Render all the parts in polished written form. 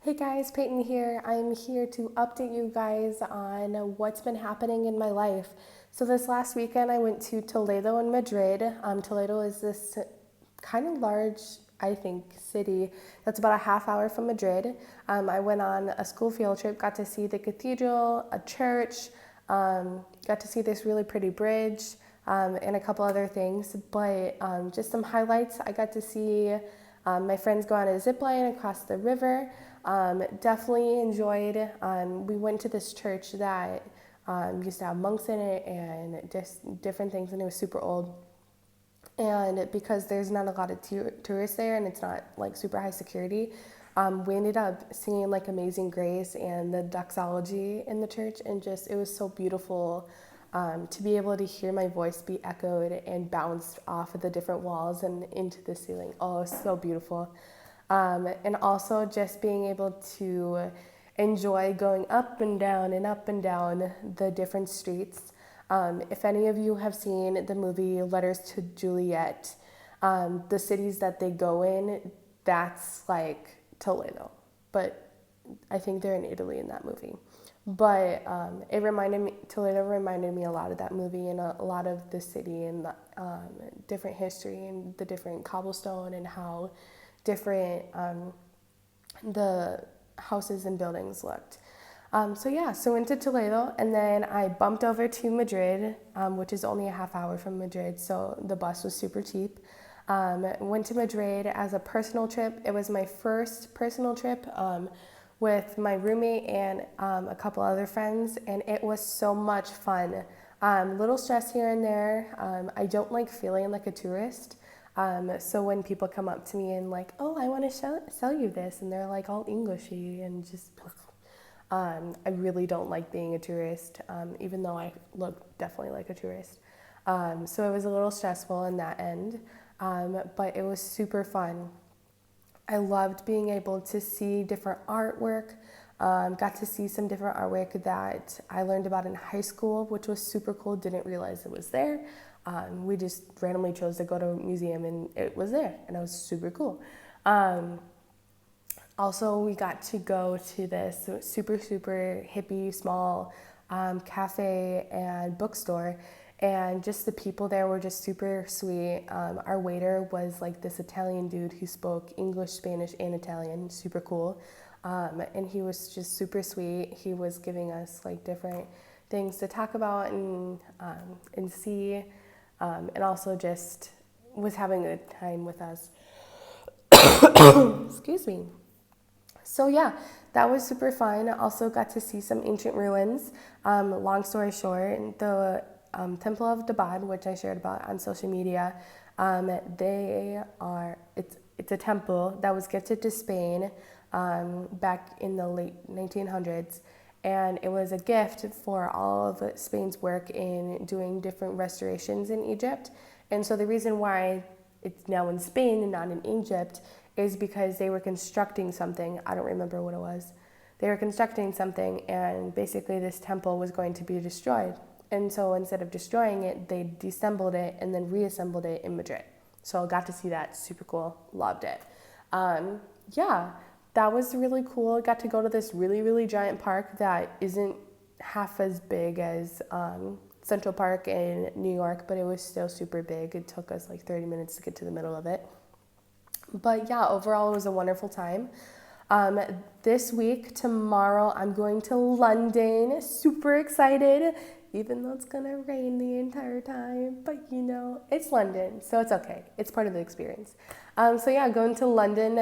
Hey guys, Peyton here. I'm here to update you guys on what's been happening in my life. So this last weekend I went to Toledo and Madrid. Toledo is this kind of large, I think, city that's about a half hour from Madrid. I went on a school field trip, got to see the cathedral, a church, got to see this really pretty bridge, and a couple other things. But just some highlights, I got to see my friends go on a zip line across the river. Definitely enjoyed. We went to this church that used to have monks in it and just different things, and it was super old. And because there's not a lot of tourists there and it's not like super high security, we ended up singing like Amazing Grace and the doxology in the church, and just it was so beautiful to be able to hear my voice be echoed and bounced off of the different walls and into the ceiling. Oh, it was so beautiful. And also just being able to enjoy going up and down and up and down the different streets. If any of you have seen the movie Letters to Juliet, the cities that they go in, that's like Toledo. But I think they're in Italy in that movie. But Toledo reminded me a lot of that movie and a lot of the city and the different history and the different cobblestone and how different the houses and buildings looked. So into Toledo, and then I bumped over to Madrid, which is only a half hour from Madrid, so the bus was super cheap. Went to Madrid as a personal trip. It was my first personal trip with my roommate and a couple other friends, and it was so much fun. Little stress here and there. I don't like feeling like a tourist. So when people come up to me and like, oh, I want to sell you this, and they're like all Englishy and just, I really don't like being a tourist, even though I look definitely like a tourist. So it was a little stressful in that end, but it was super fun. I loved being able to see different artwork. Got to see some different artwork that I learned about in high school, which was super cool. Didn't realize it was there. We just randomly chose to go to a museum and it was there, and it was super cool. Also, we got to go to this super, super hippie, small cafe and bookstore, and just the people there were just super sweet. Our waiter was like this Italian dude who spoke English, Spanish, and Italian, super cool. And he was just super sweet. He was giving us like different things to talk about and see, and also just was having a good time with us. Excuse me. So yeah, that was super fun. Also got to see some ancient ruins. Long story short, the Temple of Dabad, which I shared about on social media, it's a temple that was gifted to Spain back in the late 1900s. And it was a gift for all of Spain's work in doing different restorations in Egypt. And so the reason why it's now in Spain and not in Egypt is because they were constructing something. I don't remember what it was. They were constructing something, and basically this temple was going to be destroyed. And so instead of destroying it, they disassembled it and then reassembled it in Madrid. So I got to see that. Super cool. Loved it. Yeah, that was really cool. I got to go to this really, really giant park that isn't half as big as Central Park in New York, but it was still super big. It took us like 30 minutes to get to the middle of it. But yeah, overall, it was a wonderful time. This week, tomorrow, I'm going to London. Super excited, even though it's gonna rain the entire time. But you know, it's London, so it's okay. It's part of the experience. So yeah, going to London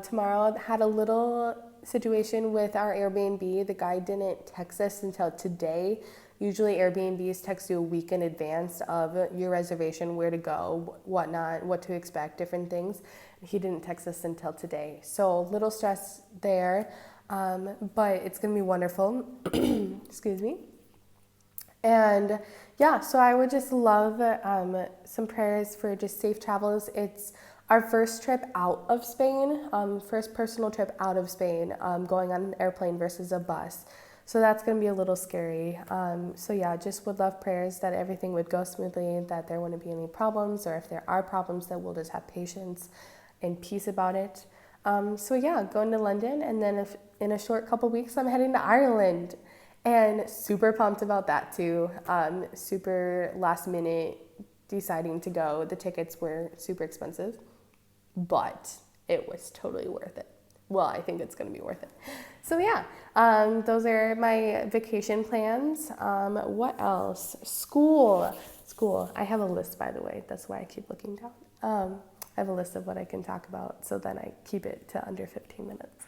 tomorrow. Had a little situation with our Airbnb. The guy didn't text us until today. Usually Airbnbs text you a week in advance of your reservation, where to go, whatnot, what to expect, different things. He didn't text us until today. So a little stress there, but it's gonna be wonderful. Excuse me. And yeah, so I would just love some prayers for just safe travels. It's our first trip out of Spain, first personal trip out of Spain, going on an airplane versus a bus. So that's going to be a little scary. So yeah, just would love prayers that everything would go smoothly, that there wouldn't be any problems, or if there are problems, that we'll just have patience and peace about it. So yeah, going to London, and then if in a short couple weeks I'm heading to Ireland, and super pumped about that too. Super last minute deciding to go. The tickets were super expensive, but it was totally worth it. Well, I think it's going to be worth it. So yeah, those are my vacation plans. What else? School. I have a list, by the way. That's why I keep looking down. I have a list of what I can talk about, so then I keep it to under 15 minutes.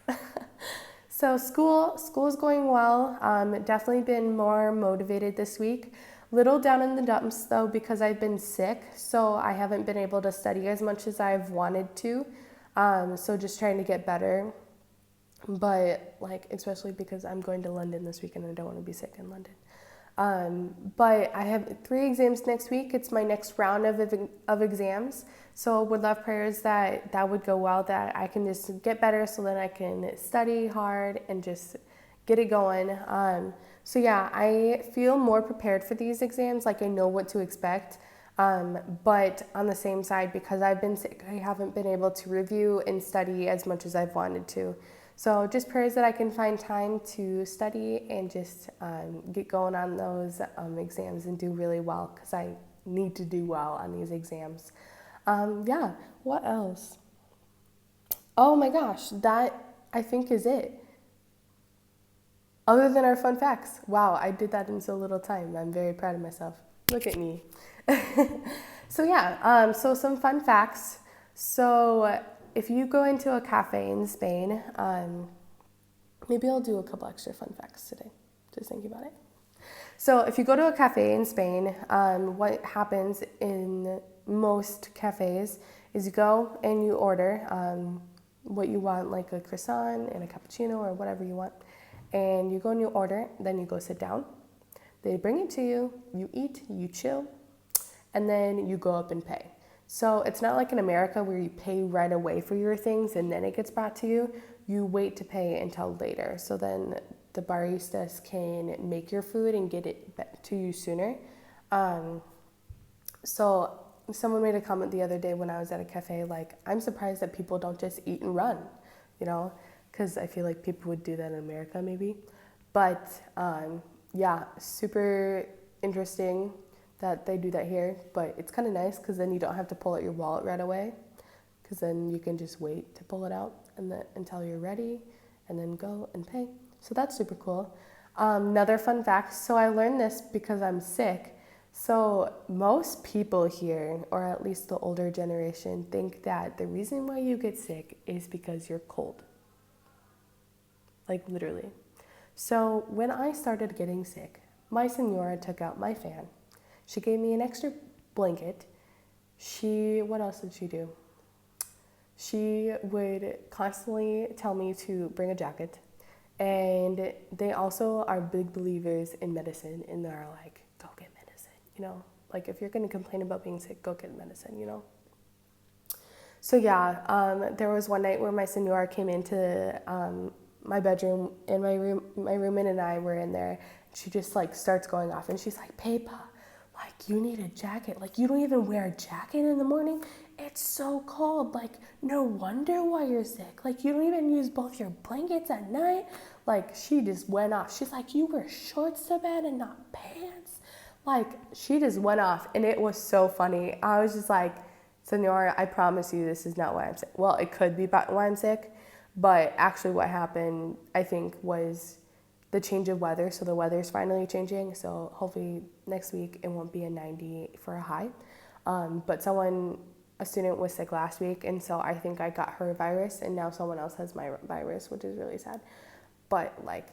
So school's going well. Definitely been more motivated this week. Little down in the dumps though because I've been sick, so I haven't been able to study as much as I've wanted to. So just trying to get better. But like, especially because I'm going to London this weekend and I don't want to be sick in London. But I have 3 exams next week. It's my next round of exams. So would love prayers that would go well, that I can just get better so that I can study hard and just get it going. So yeah, I feel more prepared for these exams. Like I know what to expect. But on the same side, because I've been sick, I haven't been able to review and study as much as I've wanted to. So just prayers that I can find time to study and just get going on those exams and do really well, because I need to do well on these exams. Yeah, what else? Oh my gosh, that I think is it. Other than our fun facts. Wow, I did that in so little time. I'm very proud of myself. Look at me. So yeah, so some fun facts. So if you go into a cafe in Spain, maybe I'll do a couple extra fun facts today, just thinking about it. So if you go to a cafe in Spain, what happens in most cafes is you go and you order what you want, like a croissant and a cappuccino or whatever you want, and you go and you order, then you go sit down. They bring it to you, you eat, you chill, and then you go up and pay. So it's not like in America where you pay right away for your things and then it gets brought to you. You wait to pay until later. So then the baristas can make your food and get it to you sooner. So someone made a comment the other day when I was at a cafe, like, I'm surprised that people don't just eat and run, because I feel like people would do that in America maybe. But yeah, super interesting that they do that here, but it's kind of nice because then you don't have to pull out your wallet right away, because then you can just wait to pull it out until you're ready and then go and pay. So that's super cool. Another fun fact, so I learned this because I'm sick. So most people here, or at least the older generation, think that the reason why you get sick is because you're cold. Like literally. So when I started getting sick, my senora took out my fan. She gave me an extra blanket. What else did she do? She would constantly tell me to bring a jacket. And they also are big believers in medicine, and they're like, go get medicine, Like if you're going to complain about being sick, go get medicine, So yeah, there was one night where my senora came into my bedroom, and my roommate and I were in there. She just like starts going off, and she's like, Pepa, like you need a jacket. Like you don't even wear a jacket in the morning. It's so cold. Like no wonder why you're sick. Like you don't even use both your blankets at night. Like she just went off. She's like, you wear shorts to bed and not pants. Like she just went off, and it was so funny. I was just like, Senora, I promise you this is not why I'm sick. Well, it could be why I'm sick, but actually what happened, I think, was the change of weather. So the weather's finally changing. So hopefully next week it won't be a 90 for a high. But a student was sick last week, and so I think I got her virus, and now someone else has my virus, which is really sad. But like,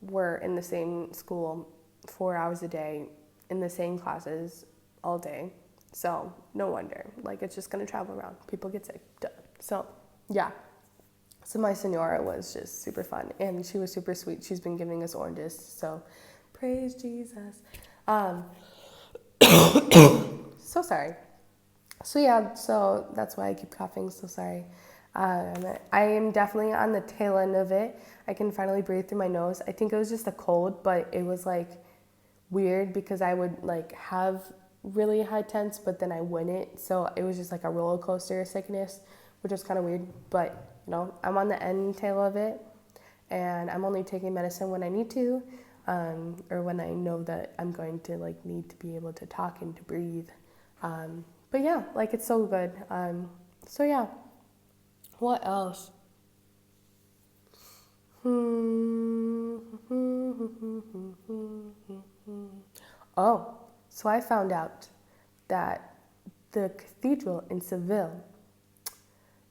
we're in the same school 4 hours a day, in the same classes all day. So no wonder, like it's just gonna travel around. People get sick, duh. So yeah. So my senora was just super fun, and she was super sweet. She's been giving us oranges, so praise Jesus. So sorry. So yeah, so that's why I keep coughing, so sorry. I am definitely on the tail end of it. I can finally breathe through my nose. I think it was just a cold, but it was like weird because I would like have really high temps, but then I wouldn't. So it was just like a roller coaster of sickness, which was kind of weird, but I'm on the end tail of it, and I'm only taking medicine when I need to, or when I know that I'm going to like need to be able to talk and to breathe. But yeah, like it's so good. So yeah, what else? Oh, so I found out that the cathedral in Seville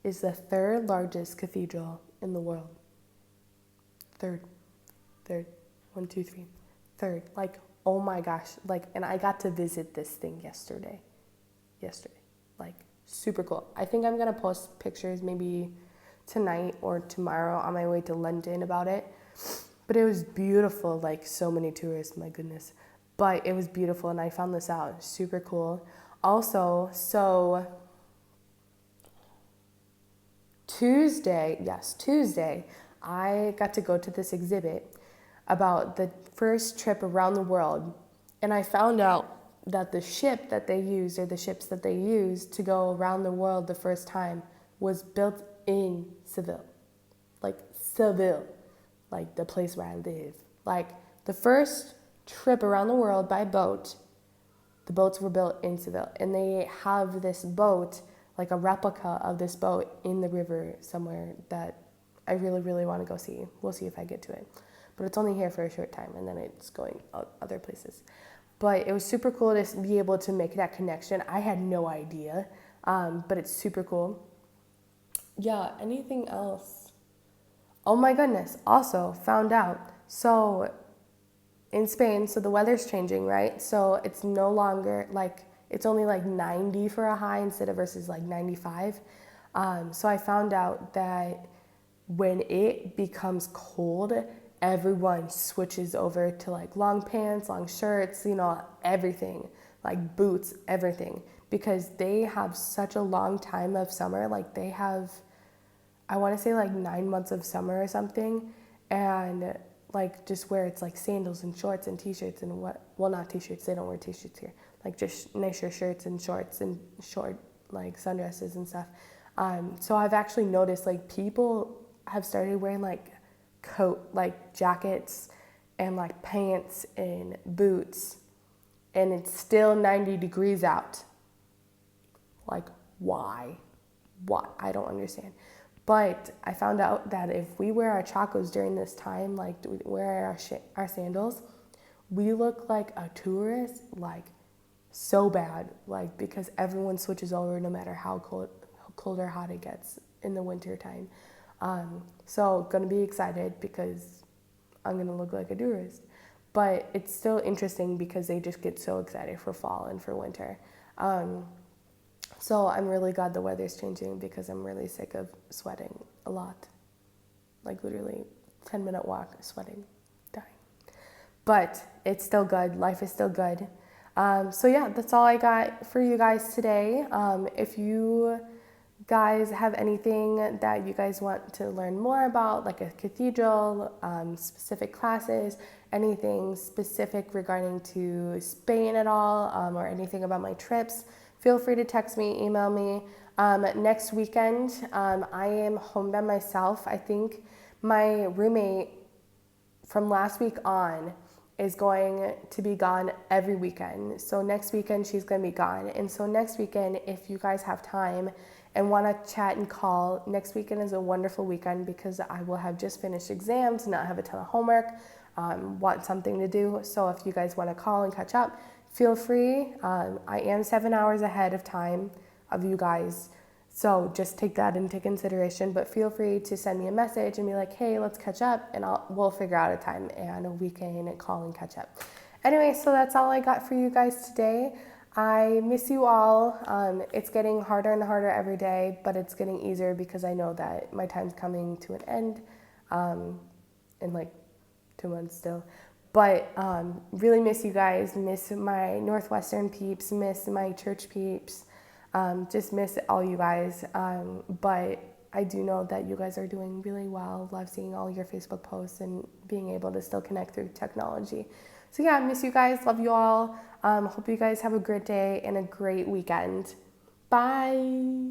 is the third largest cathedral in the world. Third, one, two, three, third. Like, oh my gosh, like, and I got to visit this thing yesterday, like, super cool. I think I'm gonna post pictures maybe tonight or tomorrow on my way to London about it, but it was beautiful, like so many tourists, my goodness, but it was beautiful, and I found this out, super cool. Also, so Tuesday, I got to go to this exhibit about the first trip around the world, and I found out that the ship that they used, or the ships that they used to go around the world the first time, was built in Seville. Like Seville, like the place where I live. Like the first trip around the world by boat, the boats were built in Seville, and they have this boat, like a replica of this boat in the river somewhere that I really, really want to go see. We'll see if I get to it. But it's only here for a short time, and then it's going other places. But it was super cool to be able to make that connection. I had no idea, but it's super cool. Yeah, anything else? Oh my goodness, also found out. So in Spain, so the weather's changing, right? So it's no longer like, it's only like 90 for a high instead of versus like 95. So I found out that when it becomes cold, everyone switches over to like long pants, long shirts, everything, like boots, everything, because they have such a long time of summer. Like they have, I want to say like 9 months of summer or something, and like just where it's like sandals and shorts and t-shirts and not t-shirts, they don't wear t-shirts here, like just nicer shirts and shorts and short like sundresses and stuff. So I've actually noticed like people have started wearing like jackets and like pants and boots, and it's still 90 degrees out. Like why? I don't understand. But I found out that if we wear our chacos during this time, like wear our sandals, we look like a tourist, like so bad, like because everyone switches over no matter how cold or hot it gets in the winter time. So gonna be excited because I'm gonna look like a tourist. But it's still interesting because they just get so excited for fall and for winter. So I'm really glad the weather's changing because I'm really sick of sweating a lot. Like literally 10-minute walk, sweating, dying. But it's still good. Life is still good. So yeah, that's all I got for you guys today. If you guys have anything that you guys want to learn more about, like a cathedral, specific classes, anything specific regarding to Spain at all, or anything about my trips, feel free to text me, email me. Next weekend, I am home by myself. I think my roommate from last week on is going to be gone every weekend. So next weekend, she's going to be gone. And so next weekend, if you guys have time and want to chat and call, next weekend is a wonderful weekend because I will have just finished exams, not have a ton of homework, want something to do. So if you guys want to call and catch up, feel free. I am 7 hours ahead of time of you guys, so just take that into consideration. But feel free to send me a message and be like, hey, let's catch up, and we'll figure out a time and we can call and catch up. Anyway, so that's all I got for you guys today. I miss you all. It's getting harder and harder every day, but it's getting easier because I know that my time's coming to an end in like 2 months still. But really miss you guys, miss my Northwestern peeps, miss my church peeps, just miss all you guys. But I do know that you guys are doing really well. Love seeing all your Facebook posts and being able to still connect through technology. So yeah, miss you guys, love you all. Hope you guys have a great day and a great weekend. Bye.